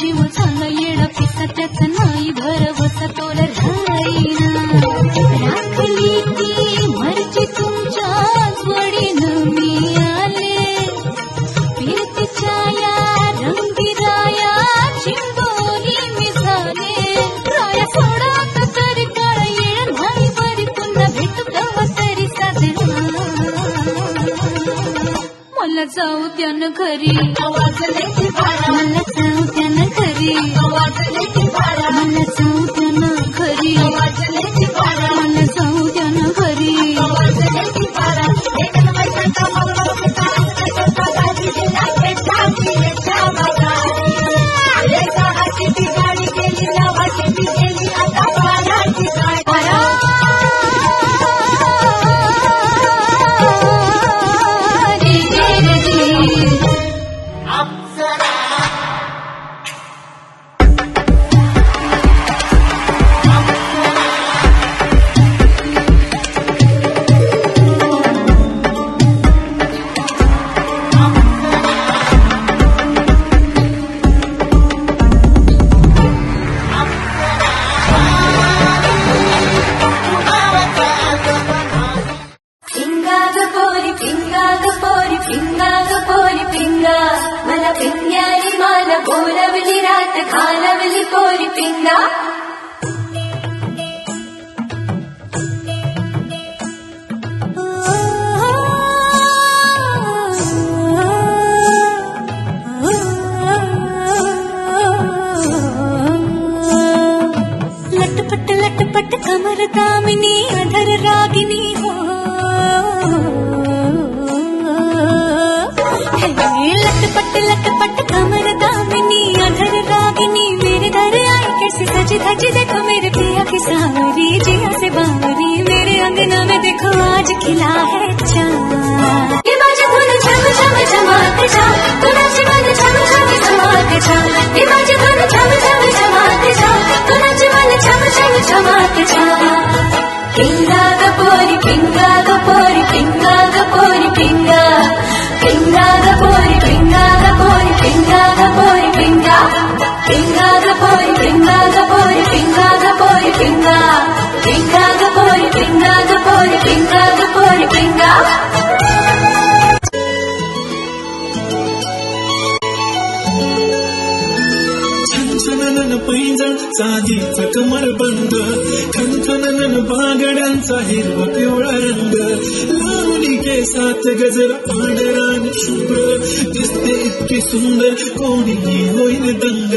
जीव झाला येडा पिसा त्याच नाही भरवसा तोल राहीना राखली ती मर्जी तुमच्या जोडीनं मी आले फिरतीच्या या रंगीराया चिंबोली मी झाले राया सोडा आता तरी काळ येळ नाही बरी पुन्हा भेटू कवा तरी साधना मला जाऊ द्या न घरी मला जाऊ द्या न घरी मला जाऊ द्या न घरी मला जाऊ द्या न घरी मला पिंग्याली माला बोलवली रात घालवली पोरी पिंगा लटपट लटपट कमर दामिनी अधर रागिनी हो लटपट लटपट कमर दामिनी अधर रागिनी मेरे दर आई कैसे सजी धजी देखो मेरे पिया की सावरी जिया से बावरी मेरे अंगना में देखो आज खिला है चाँद ये बाजे धुन झम झम झमाते जा तू नाचे मन झम झम झमाते जा ये बाजे धुन झम झम झमाते जा तू नाचे मन झम झम झमाते जा पिंगा गपोरी पिंगा गपोरी पिंगा गपोरी पिंगा पिंगा गपोरी पिंगा गपोरी पिंगा गपोरी पिंगा पिंगा गपोरी पिंगा गपोरी पिंगा गपोरी पिंगा पिंगा गपोरी पिंगा गपोरी पिंगा गपोरी पिंगा छनछनन पैंजण चांदीचा कमरबंद खनखनन बागड्यांचा हिरवा पिवळा रंग लावणी केसात गजरा पांढरान शुभ्र दिसते इतकी सुंदर कोणीही होईल दंग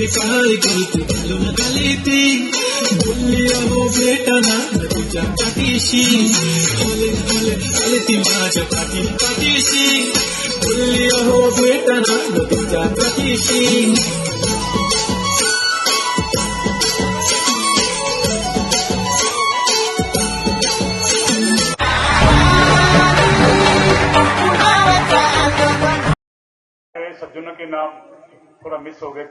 काय करते घालून घाली ती बोलली अहो भेटाना तुझ्या पाठीशी आले ती माझ्या पाठीशी बोलली अहो भेटाना तुझ्या पाठीशी सज्जनों के नाम थोड़ा मिस हो गए।